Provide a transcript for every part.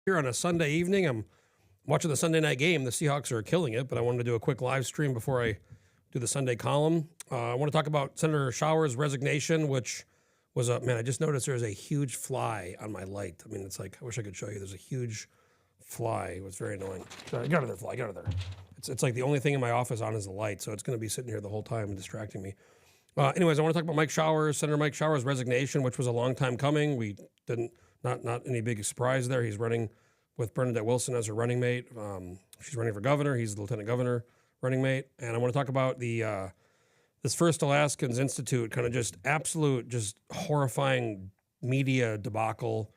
Here on a Sunday evening. I'm watching the Sunday night game. The Seahawks are killing it, but I wanted to do a quick live stream before I do the Sunday column. I want to talk about Senator Shower's resignation, which was I just noticed there's a huge fly on my light. I mean, it's like, I wish I could show you. There's a huge fly. It was very annoying. Get out of there, fly. Get out of there. It's like the only thing in my office on is the light, so it's going to be sitting here the whole time and distracting me. Anyways, I want to talk about Senator Mike Shower's resignation, which was a long time coming. Not any big surprise there. He's running with Bernadette Wilson as her running mate. She's running for governor. He's the lieutenant governor running mate. And I want to talk about this First Alaskans Institute, kind of just horrifying media debacle.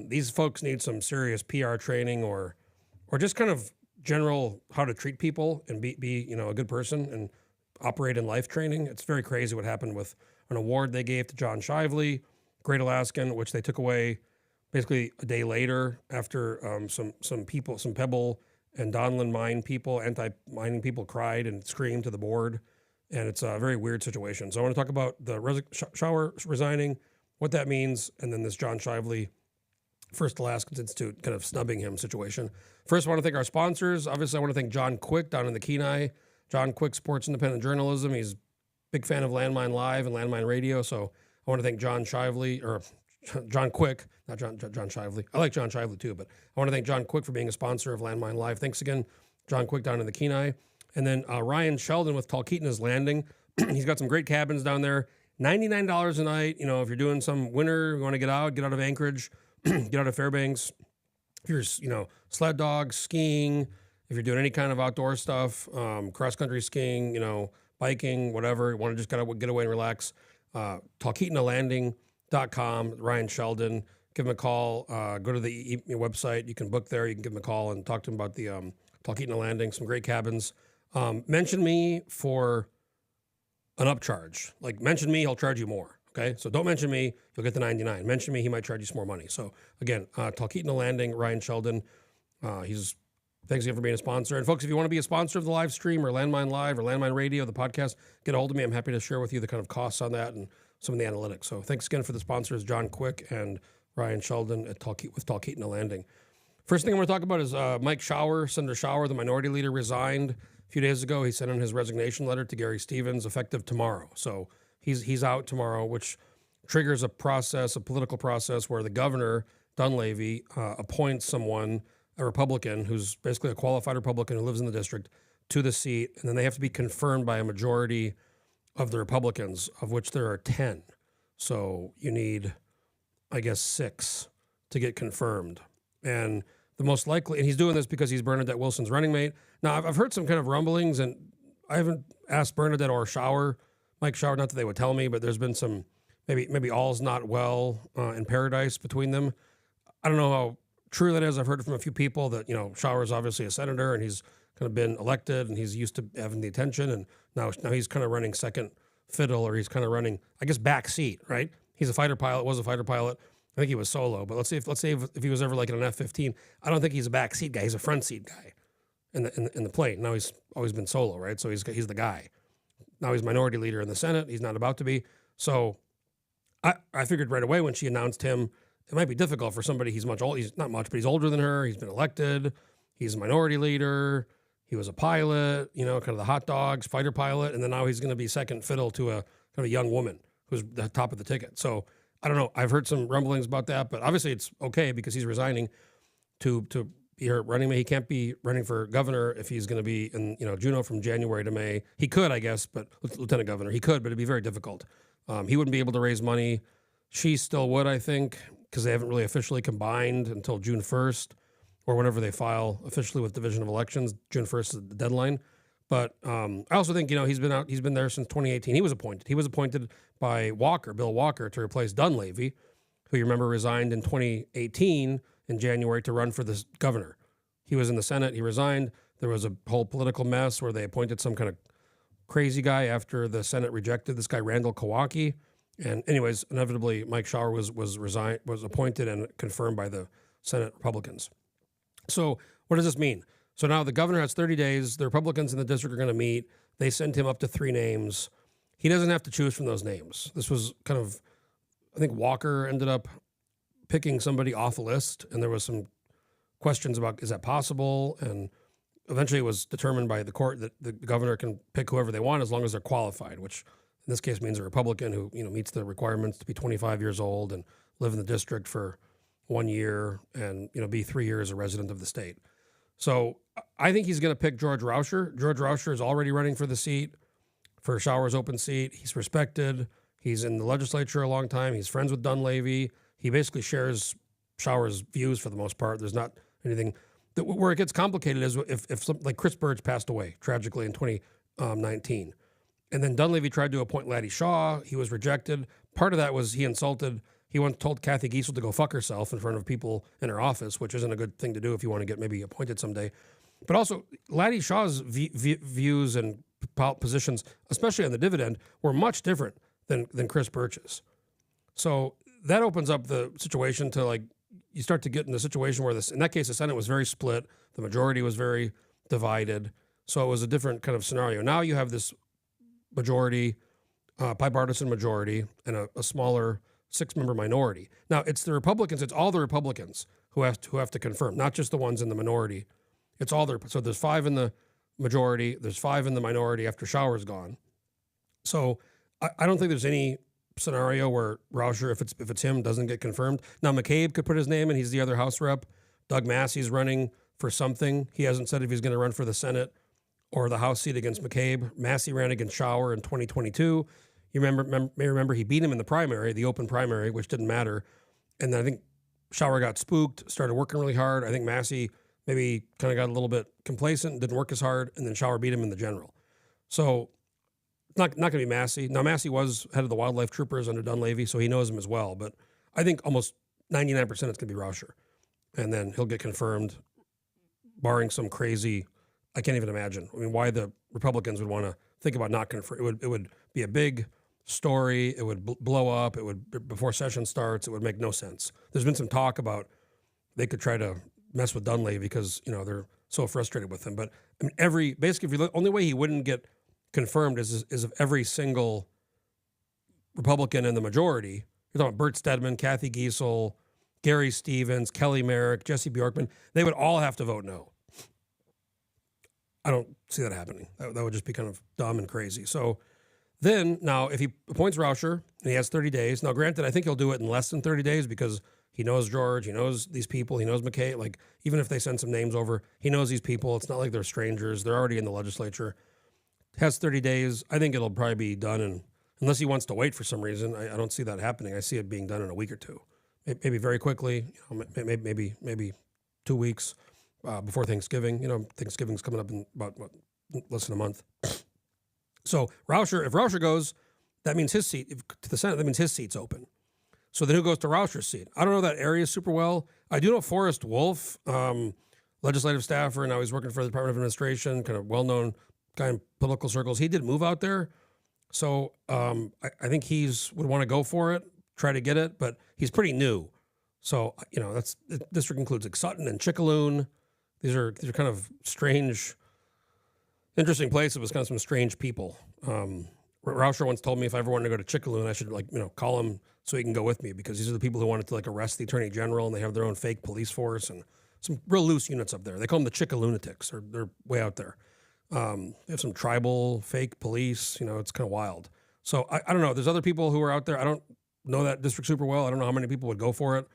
These folks need some serious PR training or just kind of general how to treat people and be a good person and operate in life training. It's very crazy what happened with an award they gave to John Shively, Great Alaskan, which they took away basically a day later after some Pebble and Donlin mine people, anti-mining people cried and screamed to the board. And it's a very weird situation. So I want to talk about the Shower resigning, what that means, and then this John Shively First Alaskans Institute kind of snubbing him situation. First, I want to thank our sponsors. Obviously, I want to thank John Quick down in the Kenai. John Quick supports independent journalism. He's a big fan of Landmine Live and Landmine Radio. So I want to thank John Quick, not John Shively. I like John Shively too, but I want to thank John Quick for being a sponsor of Landmine Live. Thanks again, John Quick down in the Kenai. And then Ryan Sheldon with Talkeetna's Landing. He's got some great cabins down there. $99 a night. You know, if you're doing some winter, you want to get out of Anchorage, get out of Fairbanks. If you're, sled dog, skiing, if you're doing any kind of outdoor stuff, cross-country skiing, biking, whatever, you want to just get away and relax, Talkeetnalanding.com, Ryan Sheldon. Give him a call. Go to the website. You can book there. You can give him a call and talk to him about the Talkeetna Landing, some great cabins. Mention me for an upcharge. Like, mention me, he'll charge you more. Okay, so don't mention me, you'll get the $99. Mention me, he might charge you some more money. So again, Talkeetna Landing, Ryan Sheldon. Thanks again for being a sponsor. And folks, if you want to be a sponsor of the live stream or Landmine Live or Landmine Radio, the podcast, get a hold of me. I'm happy to share with you the kind of costs on that and some of the analytics. So thanks again for the sponsors, John Quick and Ryan Sheldon with Talkeetna Landing. First thing I'm going to talk about is Mike Shower, Senator Shower, the minority leader, resigned a few days ago. He sent in his resignation letter to Gary Stevens, effective tomorrow. So he's out tomorrow, which triggers a political process where the governor, Dunleavy, appoints someone, a Republican, who's basically a qualified Republican who lives in the district, to the seat, and then they have to be confirmed by a majority of the Republicans, of which there are 10. So you need, I guess, 6 to get confirmed. And the most likely, and he's doing this because he's Bernadette Wilson's running mate. Now, I've heard some kind of rumblings, and I haven't asked Bernadette or Mike Shower, not that they would tell me, but there's been some, maybe all's not well in paradise between them. I don't know how true that is. I've heard from a few people that, Shower is obviously a senator and he's kind of been elected and he's used to having the attention, and now he's kind of running second fiddle, or he's kind of running, I guess, back seat, right? He's was a fighter pilot. I think he was solo, but let's say if he was ever like in an F-15, I don't think he's a back seat guy. He's a front seat guy in the plane. Now he's always been solo, right? So he's the guy. Now he's minority leader in the Senate. He's not about to be. So I figured right away when she announced him, it might be difficult for somebody. He's not much, but he's older than her. He's been elected. He's a minority leader. He was a pilot, kind of the hot dogs, fighter pilot. And then now he's going to be second fiddle to a kind of a young woman who's the top of the ticket. So I don't know. I've heard some rumblings about that, but obviously it's okay because he's resigning to be running mate. He can't be running for governor if he's going to be in, Juneau from January to May. He could, I guess, but lieutenant governor, he could, but it'd be very difficult. He wouldn't be able to raise money. She still would, I think, because they haven't really officially combined until June 1st or whenever they file officially with Division of Elections. June 1st is the deadline. But I also think, he's been there since 2018. He was appointed by Bill Walker, to replace Dunleavy, who you remember resigned in 2018 in January to run for this governor. He was in the Senate. He resigned. There was a whole political mess where they appointed some kind of crazy guy after the Senate rejected this guy, Randall Kawaki. And anyways, inevitably, Mike Shower was appointed and confirmed by the Senate Republicans. So what does this mean? So now the governor has 30 days. The Republicans in the district are going to meet. They sent him up to 3 names. He doesn't have to choose from those names. This was kind of, I think Walker ended up picking somebody off the list, and there was some questions about is that possible, and eventually it was determined by the court that the governor can pick whoever they want as long as they're qualified, which in this case means a Republican who meets the requirements to be 25 years old and live in the district for 1 year and be 3 years a resident of the state. So I think he's going to pick George Rauscher. George Rauscher is already running for the seat, for Shower's open seat. He's respected. He's in the legislature a long time. He's friends with Dunleavy. He basically shares Shower's views for the most part. There's not anything where it gets complicated is if something like Chris Birch passed away tragically in 2019. And then Dunleavy tried to appoint Laddie Shaw. He was rejected. Part of that was he once told Kathy Giesel to go fuck herself in front of people in her office, which isn't a good thing to do if you want to get maybe appointed someday. But also, Laddie Shaw's views and positions, especially on the dividend, were much different than Chris Birch's. So that opens up the situation to you start to get in the situation where in that case, the Senate was very split. The majority was very divided. So it was a different kind of scenario. Now you have this majority, bipartisan majority, and a smaller 6-member minority. Now it's the Republicans. It's all the Republicans who have to confirm, not just the ones in the minority. It's all so there's 5 in the majority. There's 5 in the minority after Shower's gone. So I don't think there's any scenario where Rauscher, if it's him, doesn't get confirmed. Now McCabe could put his name in. He's the other House rep. Doug Massey's running for something. He hasn't said if he's going to run for the Senate or the House seat against McCabe. Massey ran against Shower in 2022. You may remember he beat him in the primary, the open primary, which didn't matter. And then I think Shower got spooked, started working really hard. I think Massey maybe kind of got a little bit complacent, didn't work as hard, and then Shower beat him in the general. So it's not going to be Massey. Now, Massey was head of the wildlife troopers under Dunleavy, so he knows him as well. But I think almost 99% it's going to be Rauscher. And then he'll get confirmed, barring some crazy, I can't even imagine. I mean, why the Republicans would want to think about not confirming. It would be a big story. It would blow up. It would, before session starts, it would make no sense. There's been some talk about they could try to mess with Dunleavy because, they're so frustrated with him. But I mean, basically, if you look, only way he wouldn't get confirmed is if every single Republican in the majority, you're talking about Bert Stedman, Kathy Giesel, Gary Stevens, Kelly Merrick, Jesse Bjorkman, they would all have to vote no. I don't see that happening. That would just be kind of dumb and crazy. So then, now, if he appoints Rauscher and he has 30 days, now granted, I think he'll do it in less than 30 days because he knows George, he knows these people, he knows McKay. Even if they send some names over, he knows these people. It's not like they're strangers. They're already in the legislature. Has 30 days. I think it'll probably be done, and unless he wants to wait for some reason, I don't see that happening. I see it being done in a week or two, maybe very quickly. Maybe 2 weeks before Thanksgiving. Thanksgiving's coming up in about less than a month. So if Rauscher goes, that means his seat to the Senate. That means his seat's open. So then who goes to Rauscher's seat? I don't know that area super well. I do know Forrest Wolf, legislative staffer, and now he's working for the Department of Administration, kind of well-known guy in political circles. He did move out there. So I think would want to go for it, try to get it, but he's pretty new. So, the district includes Sutton and Chickaloon. These are kind of strange, interesting places with kind of some strange people. Rauscher once told me if I ever wanted to go to Chickaloon, I should call him so he can go with me because these are the people who wanted to arrest the attorney general, and they have their own fake police force and some real loose units up there. They call them the Chickalunatics, or they're way out there. They have some tribal fake police. It's kind of wild. So I don't know. There's other people who are out there. I don't know that district super well. I don't know how many people would go for it.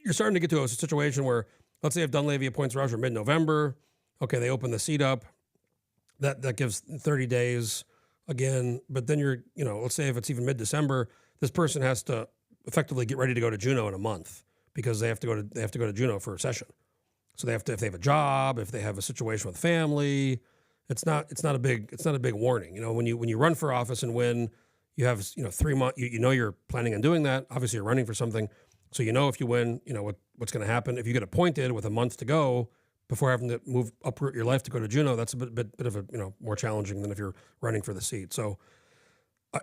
You're starting to get to a situation where, let's say if Dunleavy appoints Rauscher mid-November, okay, they open the seat up. That gives 30 days again. But then let's say if it's even mid-December, this person has to effectively get ready to go to Juneau in a month because they have to go to Juneau for a session. So if they have a job, if they have a situation with family, it's not a big warning. When you run for office and win, you have 3 months. You're planning on doing that. Obviously, you're running for something, so if you win, what's going to happen. If you get appointed with a month to go before having to uproot your life to go to Juneau, that's a bit of a more challenging than if you're running for the seat. So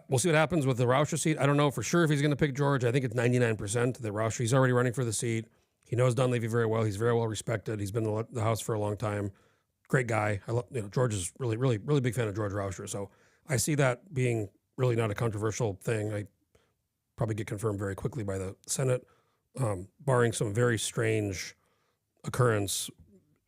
we'll see what happens with the Rauscher seat. I don't know for sure if he's going to pick George. I think it's 99% that Rauscher. He's already running for the seat. He knows Dunleavy very well. He's very well respected. He's been in the House for a long time. Great guy. George is really, really, really big fan of George Rauscher. So I see that being really not a controversial thing. I probably get confirmed very quickly by the Senate, barring some very strange occurrence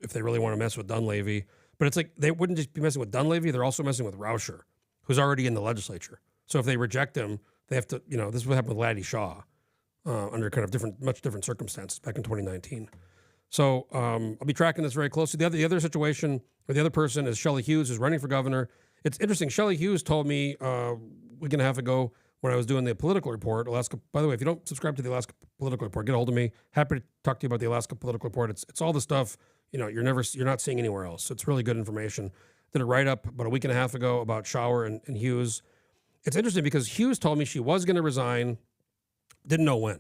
if they really want to mess with Dunleavy. But it's like they wouldn't just be messing with Dunleavy, they're also messing with Rauscher, who's already in the legislature. So if they reject him, they have to, this is what happened with Laddie Shaw under kind of much different circumstances back in 2019. So I'll be tracking this very closely. The other situation, or the other person, is Shelley Hughes, who's running for governor. It's interesting. Shelley Hughes told me a week and a half ago when I was doing the political report, Alaska. By the way, if you don't subscribe to the Alaska political report, get a hold of me. Happy to talk to you about the Alaska political report. It's all the stuff you're not seeing anywhere else. It's really good information. Did a write up about a week and a half ago about Shower and Hughes. It's interesting because Hughes told me she was going to resign, didn't know when.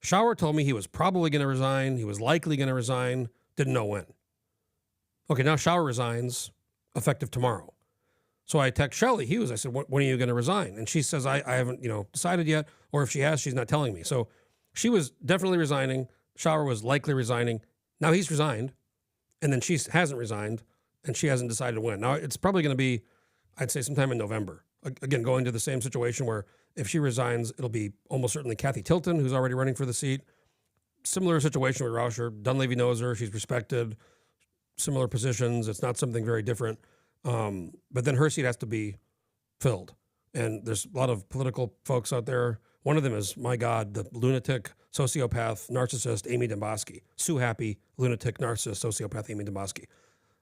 Shower told me he was probably going to resign. He was likely going to resign. Didn't know when. Okay, now Shower resigns effective tomorrow. So I text Shelley Hughes. I said, when are you going to resign? And she says, I haven't, decided yet. Or if she has, she's not telling me. So she was definitely resigning. Shower was likely resigning. Now he's resigned. And then she hasn't resigned. And she hasn't decided when. Now it's probably going to be, I'd say, sometime in November. Again, going to the same situation where if she resigns, it'll be almost certainly Kathy Tilton, who's already running for the seat. Similar situation with Rauscher. Dunleavy knows her. She's respected. Similar positions. It's not something very different. But then her seat has to be filled. And there's a lot of political folks out there. One of them is, my God, the lunatic, sociopath, narcissist, Amy Demboski. Sue Happy, lunatic, narcissist, sociopath, Amy Demboski.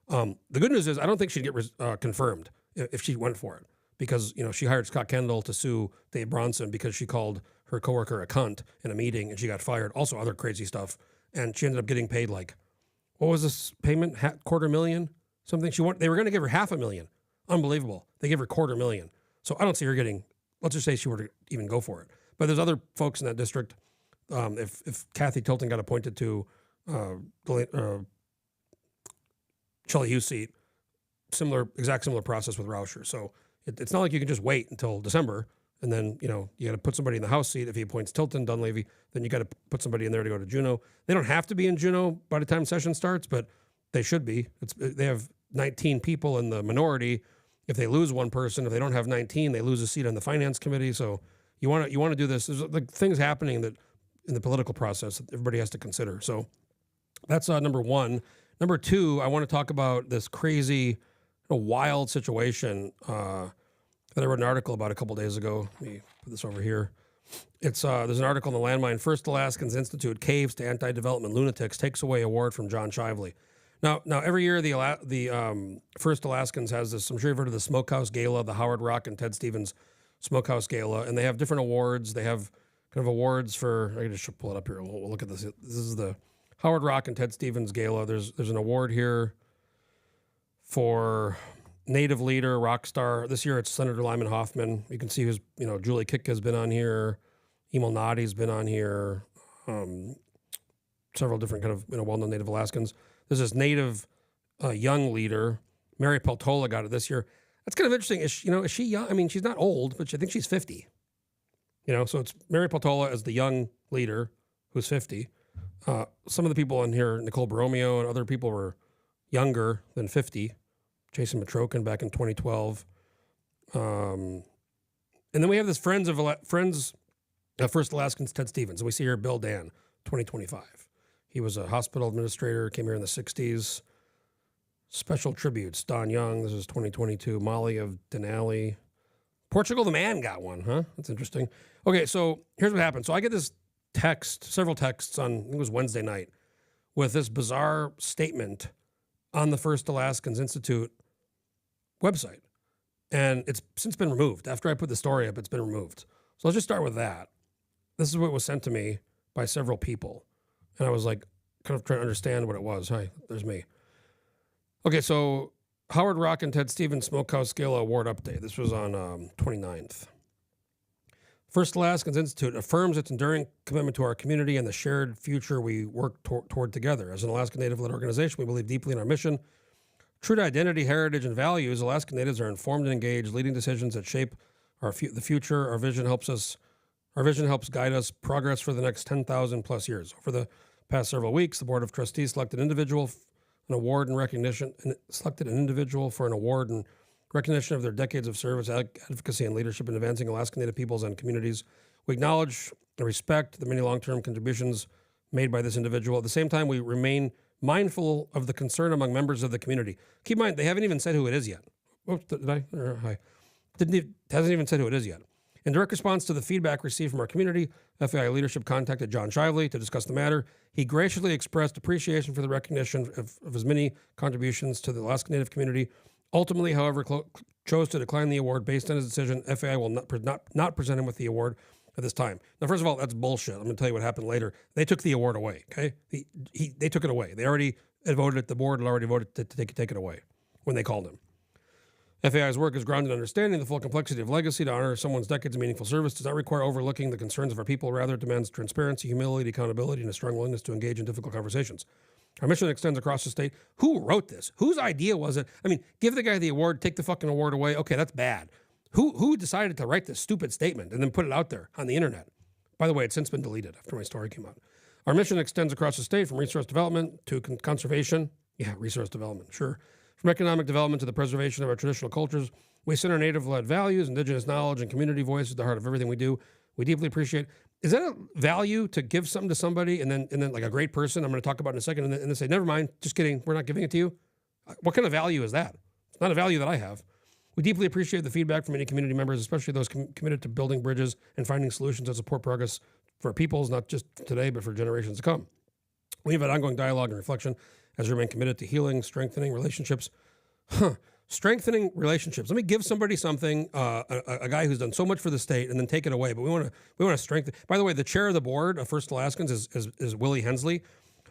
The good news is I don't think she'd get confirmed if she went for it. Because, she hired Scott Kendall to sue Dave Bronson because she called her coworker a cunt in a meeting and she got fired. Also other crazy stuff. And she ended up getting paid what was this payment? $250,000? Something they were going to give her $500,000. Unbelievable. They gave her $250,000. So I don't see her getting, let's just say she were to even go for it. But there's other folks in that district. If Kathy Tilton got appointed to Shelley Hughes' seat, exact similar process with Rauscher. So it's not like you can just wait until December and then, you got to put somebody in the House seat. If he appoints Tilton, Dunleavy, then you got to put somebody in there to go to Juneau. They don't have to be in Juneau by the time session starts, but they should be. They have 19 people in the minority. If they lose one person, if they don't have 19, they lose a seat on the finance committee. So you want to do this. There's things happening that in the political process that everybody has to consider. So that's number one. Number two, I want to talk about this crazy, wild situation that I wrote an article about a couple days ago. Let me put this over here. It's there's an article in the landmine. First Alaskans Institute caves to anti-development lunatics, takes away award from John Shively. Now every year the First Alaskans has this. I'm sure you've heard of the Smokehouse Gala, the Howard Rock and Ted Stevens Smokehouse Gala, and they have different awards. They have kind of awards for. I just pull it up here. We'll look at this. This is the Howard Rock and Ted Stevens Gala. There's an award here for Native Leader, Rock Star. This year it's Senator Lyman Hoffman. You can see who's, Julie Kitka's been on here. Emil Nadi's been on here. Several different kind of, well-known Native Alaskans. There's this Native young leader. Mary Peltola got it this year. That's kind of interesting. Is she young? I mean, she's not old, but I think she's 50. So it's Mary Peltola as the young leader who's 50. Some of the people in here, Nicole Borromeo and other people were younger than 50. Jason Matrokin back in 2012. And then we have this Friends of First Alaskans, Ted Stevens. And we see here Bill Dan, 2025. He was a hospital administrator, came here in the 60s. Special tributes, Don Young, this is 2022. Molly of Denali. Portugal the Man got one, huh? That's interesting. Okay, so here's what happened. So I get this several texts on, I think it was Wednesday night, with this bizarre statement on the First Alaskans Institute website. And it's since been removed. After I put the story up, it's been removed. So let's just start with that. This is what was sent to me by several people. And I was kind of trying to understand what it was. Hi, there's me. Okay, so Howard Rock and Ted Stevens Smokehouse Gala Award update. This was on 29th. First Alaskans Institute affirms its enduring commitment to our community and the shared future we work toward together. As an Alaska Native-led organization, we believe deeply in our mission. True to identity, heritage, and values, Alaska Natives are informed and engaged, leading decisions that shape the future. Our vision helps guide us progress for the next 10,000 plus years. Over the past several weeks, the Board of Trustees selected an individual for an award in recognition of their decades of service, advocacy, and leadership in advancing Alaska Native peoples and communities. We acknowledge and respect the many long-term contributions made by this individual. At the same time, we remain mindful of the concern among members of the community. Keep in mind, they haven't even said who it is yet. Oops, did I? Hi. Hasn't even said who it is yet. In direct response to the feedback received from our community, FAI leadership contacted John Shively to discuss the matter. He graciously expressed appreciation for the recognition of his many contributions to the Alaska Native community. Ultimately, however, chose to decline the award based on his decision. FAI will not present him with the award at this time. Now, first of all, that's bullshit. I'm going to tell you what happened later. They took the award away, okay? They took it away. They already had voted it. The board had already voted to take it away when they called him. FAI's work is grounded in understanding the full complexity of legacy. To honor someone's decades of meaningful service does not require overlooking the concerns of our people. Rather, it demands transparency, humility, accountability, and a strong willingness to engage in difficult conversations. Our mission extends across the state. Who wrote this? Whose idea was it? I mean, give the guy the award, take the fucking award away. Okay, that's bad. Who decided to write this stupid statement and then put it out there on the internet? By the way, it's since been deleted after my story came out. Our mission extends across the state from resource development to conservation. Yeah, resource development, sure. From economic development to the preservation of our traditional cultures, we send our native-led values, indigenous knowledge, and community voice at the heart of everything we do. We deeply appreciate. Is that a value to give something to somebody and then like a great person I'm going to talk about in a second and then say, never mind, just kidding, we're not giving it to you? What kind of value is that? It's not a value that I have. We deeply appreciate the feedback from many community members, especially those committed to building bridges and finding solutions that support progress for our peoples, not just today, but for generations to come. We have had ongoing dialogue and reflection as we remain committed to healing, strengthening relationships. Strengthening relationships. Let me give somebody something, a guy who's done so much for the state, and then take it away. But we want to strengthen. By the way, the chair of the board of First Alaskans is Willie Hensley,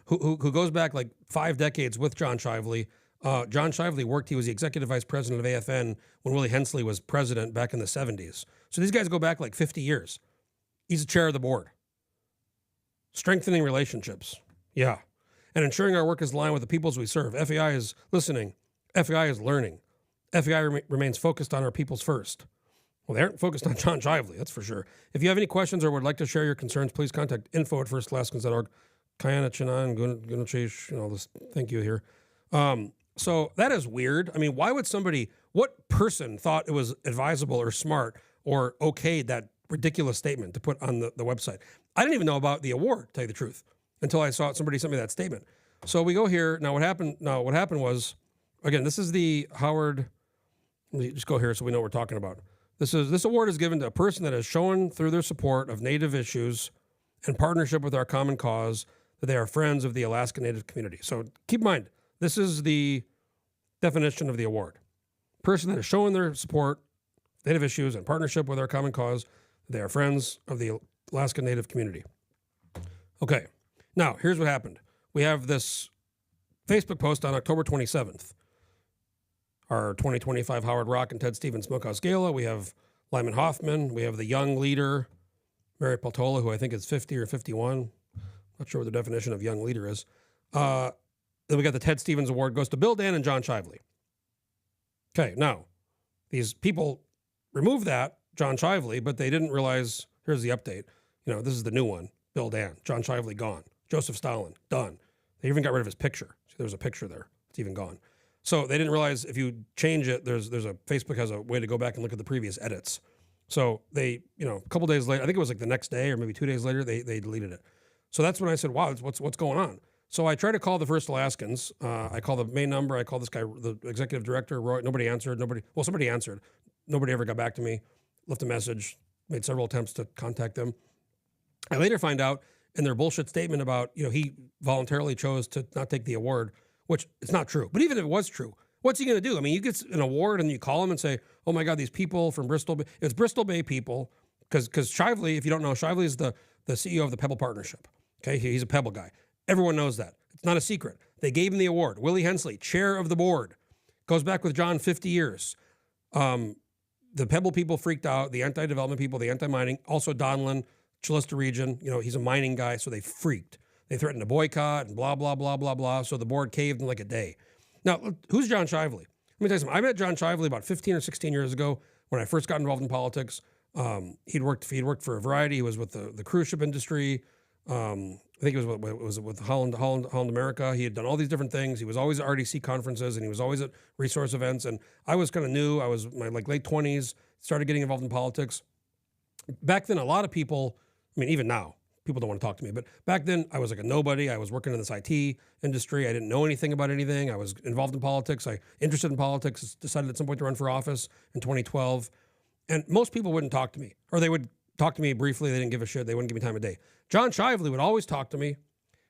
who goes back like 5 decades with John Shively. John Shively worked. He was the executive vice president of AFN when Willie Hensley was president back in the 70s. So these guys go back like 50 years. He's the chair of the board. Strengthening relationships. Yeah. And ensuring our work is aligned with the peoples we serve. FAI is listening. FAI is learning. FAI remains focused on our peoples first. Well, they aren't focused on John Shively, that's for sure. If you have any questions or would like to share your concerns, please contact info@firstalaskans.org. Kayana Chinan, Gunachesh, all this, thank you here. So that is weird. I mean, why would what person thought it was advisable or smart or okayed that ridiculous statement to put on the website? I didn't even know about the award, to tell you the truth, until I saw somebody sent me that statement. So we go here. Now what happened was, again, this is the Howard. Let me just go here so we know what we're talking about. This award is given to a person that has shown through their support of Native issues and partnership with our common cause that they are friends of the Alaska Native community. So keep in mind, this is the definition of the award. Person that has shown their support, Native issues, and partnership with our common cause, they are friends of the Alaska Native community. Okay, now here's what happened. We have this Facebook post on October 27th. Our 2025 Howard Rock and Ted Stevens Smokehouse Gala. We have Lyman Hoffman. We have the young leader, Mary Peltola, who I think is 50 or 51. Not sure what the definition of young leader is. Then we got the Ted Stevens Award goes to Bill Dan and John Shively. Okay, now, these people removed that, John Shively, but they didn't realize, here's the update. This is the new one. Bill Dan, John Shively, gone. Joseph Stalin, done. They even got rid of his picture. See, there's a picture there. It's even gone. So they didn't realize if you change it, Facebook has a way to go back and look at the previous edits. So they, a couple days later, I think it was like the next day or maybe 2 days later, they deleted it. So that's when I said, wow, what's going on? So I tried to call the First Alaskans. I called the main number. I called this guy, the executive director, Roy. Nobody answered. Somebody answered. Nobody ever got back to me. Left a message. Made several attempts to contact them. I later find out in their bullshit statement about, he voluntarily chose to not take the award, which is not true. But even if it was true, what's he going to do? I mean, you get an award and you call him and say, oh my God, these people from Bristol Bay, it's Bristol Bay people, because Shively, if you don't know, Shively is the CEO of the Pebble Partnership. Okay, he's a Pebble guy. Everyone knows that. It's not a secret. They gave him the award. Willie Hensley, chair of the board, goes back with John 50 years. The Pebble people freaked out, the anti-development people, the anti-mining, also Donlin, Chilista region, he's a mining guy, so they freaked. They threatened to boycott and blah, blah, blah, blah, blah. So the board caved in like a day. Now, who's John Shively? Let me tell you something. I met John Shively about 15 or 16 years ago when I first got involved in politics. He'd worked for a variety. He was with the cruise ship industry. I think it was with Holland America. He had done all these different things. He was always at RDC conferences and he was always at resource events. And I was kind of new. I was in my late 20s, started getting involved in politics. Back then, a lot of people, I mean, even now, people don't want to talk to me. But back then, I was like a nobody. I was working in this IT industry. I didn't know anything about anything. I was involved in politics. I interested in politics. Decided at some point to run for office in 2012. And most people wouldn't talk to me, or they would talk to me briefly. They didn't give a shit. They wouldn't give me time of day. John Shively would always talk to me.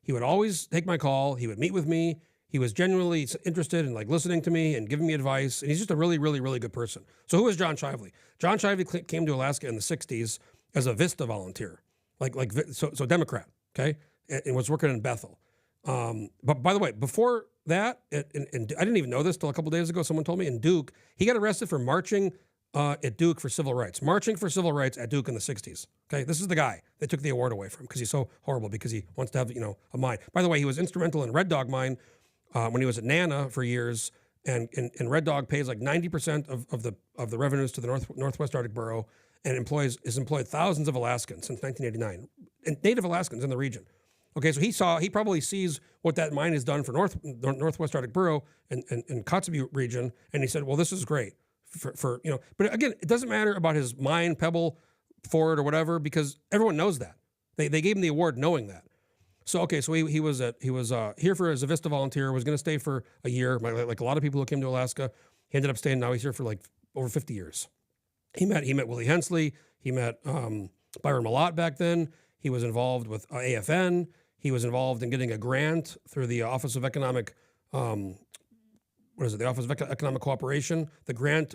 He would always take my call. He would meet with me. He was genuinely interested in like listening to me and giving me advice. And he's just a really, really, really good person. So who is John Shively? John Shively came to Alaska in the 60s as a Vista volunteer, so Democrat, okay, and was working in Bethel. But by the way, before that, and I didn't even know this till a couple days ago. Someone told me in Duke, he got arrested for marching at Duke for civil rights, marching for civil rights at Duke in the 60s. Okay, this is the guy they took the award away from because he's so horrible because he wants to have a mine. By the way, he was instrumental in Red Dog mine when he was at Nana for years, and Red Dog pays like 90% of the revenues to the Northwest Arctic Borough, and has employed thousands of Alaskans since 1989, and Native Alaskans in the region. Okay, so he probably sees what that mine has done for Northwest Arctic Borough and Kotzebue region, and he said, well, this is great for. But again, it doesn't matter about his mine, Pebble, Ford, or whatever, because everyone knows that. They gave him the award knowing that. So okay, so he was here for as a Vista volunteer, was going to stay for a year, like a lot of people who came to Alaska. He ended up staying. Now he's here for like over 50 years. He met Willie Hensley. He met Byron Malott back then. He was involved with AFN. He was involved in getting a grant through the Office of Economic, the Office of Economic Cooperation. The grant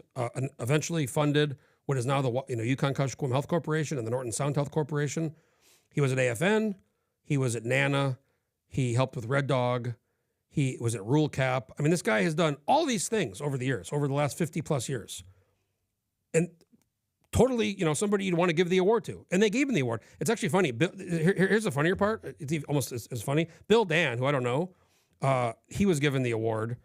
eventually funded what is now the Yukon-Kuskokwim Health Corporation and the Norton Sound Health Corporation. He was at AFN. He was at Nana. He helped with Red Dog. He was at Rule Cap. I mean, this guy has done all these things over the years, over the last 50 plus years. And totally, somebody you'd want to give the award to. And they gave him the award. It's actually funny. Here's the funnier part. It's almost as funny. Bill Dan, who I don't know, he was given the award.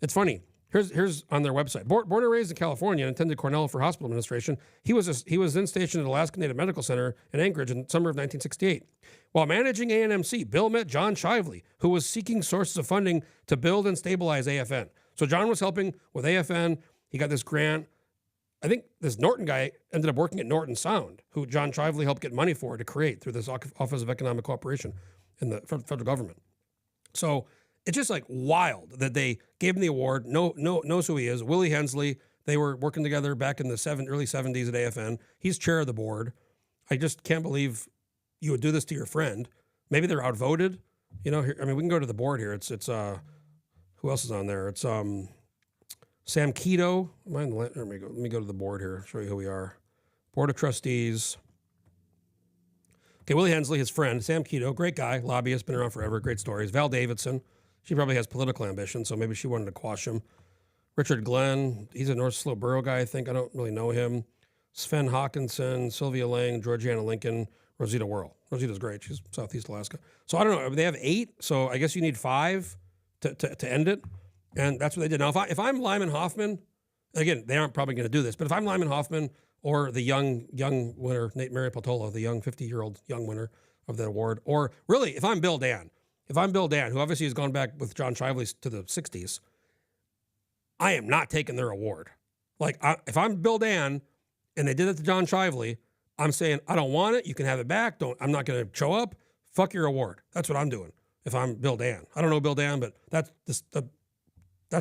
It's funny. Here's on their website. Born and raised in California and attended Cornell for hospital administration, he was then stationed at Alaskan Native Medical Center in Anchorage in summer of 1968. While managing ANMC, Bill met John Shively, who was seeking sources of funding to build and stabilize AFN. So John was helping with AFN. He got this grant. I think this Norton guy ended up working at Norton Sound, who John Shively helped get money to create through this Office of Economic Cooperation in the federal government. So it's just like wild that they gave him the award. Knows who he is. Willie Hensley. They were working together back in the early 70s at AFN. He's chair of the board. I just can't believe you would do this to your friend. Maybe they're outvoted. We can go to the board here. It's who else is on there? It's Sam Keto. Let me go to the board here. Show you who we are. Board of Trustees. Okay, Willie Hensley, his friend. Sam Keto, great guy, lobbyist, been around forever, great stories. Val Davidson. She probably has political ambition, so maybe she wanted to quash him. Richard Glenn, he's a North Slope Borough guy, I think. I don't really know him. Sven Hawkinson, Sylvia Lang, Georgiana Lincoln, Rosita Whirl. Rosita's great. She's Southeast Alaska. So I don't know. They have 8, so I guess you need 5 to end it. And that's what they did. Now, if I'm Lyman Hoffman, again, they aren't probably going to do this, but if I'm Lyman Hoffman or the young winner, Nate Mariapatola, the young 50-year-old young winner of that award, or really, if I'm Bill Dan, who obviously has gone back with John Shively to the 60s, I am not taking their award. If I'm Bill Dan and they did it to John Shively, I'm saying, I don't want it. You can have it back. I'm not going to show up. Fuck your award. That's what I'm doing if I'm Bill Dan. I don't know Bill Dan, but that's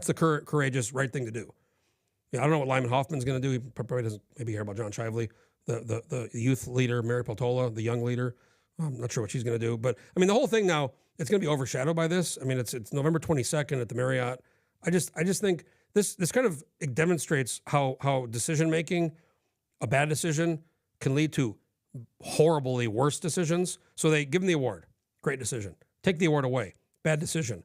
the courageous, right thing to do. I don't know what Lyman Hoffman's going to do. He probably doesn't maybe hear about John Shively, the youth leader, Mary Peltola, the young leader. I'm not sure what she's going to do. But, the whole thing now, it's going to be overshadowed by this. It's November 22nd at the Marriott. I just think this kind of demonstrates how decision-making, a bad decision, can lead to horribly worse decisions. So they give them the award. Great decision. Take the award away. Bad decision.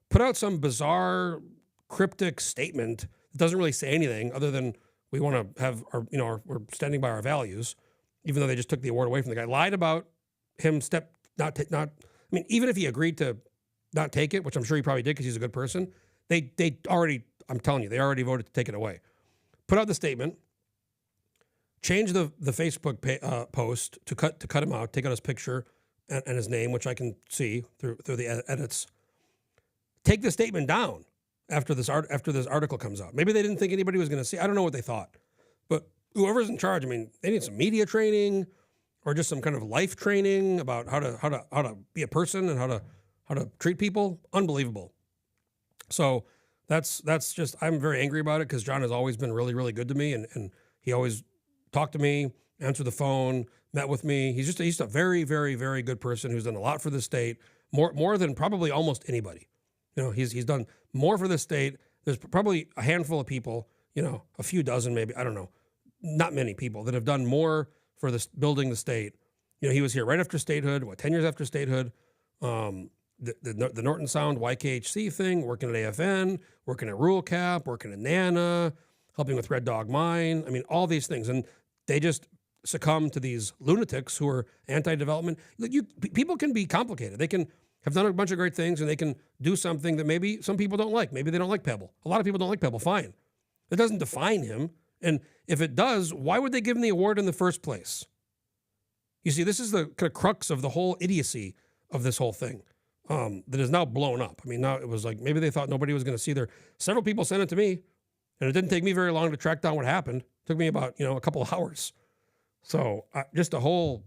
Put out some bizarre, cryptic statement that doesn't really say anything other than we want to have we're standing by our values, even though they just took the award away from the guy. Lied about him even if he agreed to not take it, which I'm sure he probably did because he's a good person, they already voted to take it away. Put out the statement, change the Facebook post to cut him out, take out his picture and his name, which I can see through the edits. Take the statement down after this article comes out. Maybe they didn't think anybody was going to see. I don't know what they thought, but whoever's in charge, they need some media training. or just some kind of life training about how to be a person and how to treat people. Unbelievable. So that's just, I'm very angry about it because John has always been really, really good to me, and he always talked to me, answered the phone, met with me. He's a very, very, very good person who's done a lot for the state, more than probably almost anybody. He's done more for the state. There's probably a handful of people, a few dozen maybe, I don't know, not many people that have done more for this building the state. He was here right after statehood, 10 years after statehood. The Norton Sound YKHC thing, working at AFN, working at Rural Cap, working at NANA, helping with Red Dog Mine. I mean, all these things. And they just succumb to these lunatics who are anti-development. People can be complicated. They can have done a bunch of great things, and they can do something that maybe some people don't like. Maybe they don't like Pebble. A lot of people don't like Pebble. Fine. It doesn't define him. And if it does, why would they give him the award in the first place? You see, this is the kind of crux of the whole idiocy of this whole thing that is now blown up. I mean, now it was like maybe they thought nobody was going to see their. Several people sent it to me, and it didn't take me very long to track down what happened. It took me about, a couple of hours. So just a whole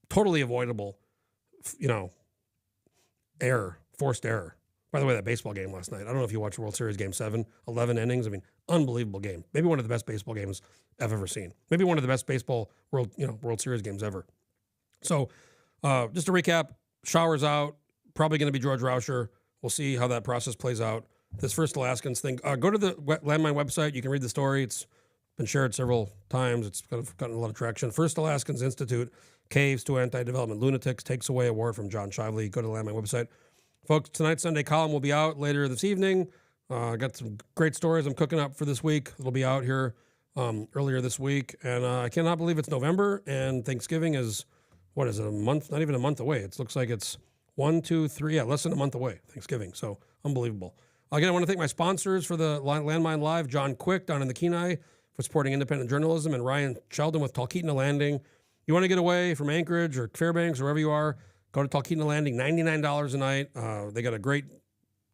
totally avoidable, forced error. By the way, that baseball game last night, I don't know if you watched World Series Game 7, 11 innings. I mean, unbelievable game. Maybe one of the best baseball games I've ever seen. Maybe one of the best baseball World Series games ever. So just to recap, Shower's out, probably going to be George Rauscher. We'll see how that process plays out. This First Alaskans thing, go to the Landmine website. You can read the story. It's been shared several times. It's kind of gotten a lot of traction. First Alaskans Institute, Caves to Anti-Development Lunatics, takes away award from John Shively. Go to the Landmine website. Folks, tonight's Sunday column will be out later this evening. I got some great stories I'm cooking up for this week. It'll be out here earlier this week. And I cannot believe it's November, and Thanksgiving is, what is it, a month? Not even a month away. It looks like it's 1, 2, 3, less than a month away, Thanksgiving. So unbelievable. Again, I want to thank my sponsors for the Landmine Live, John Quick down in the Kenai for supporting independent journalism, and Ryan Sheldon with Talkeetna Landing. You want to get away from Anchorage or Fairbanks or wherever you are, go to Talkeetna Landing, $99 a night. They got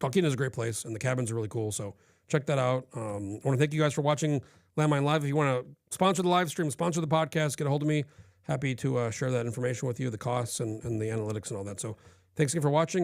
Talkeetna is a great place, and the cabins are really cool, so check that out. I want to thank you guys for watching Landmine Live. If you want to sponsor the live stream, sponsor the podcast, get a hold of me. Happy to share that information with you, the costs and the analytics and all that. So thanks again for watching.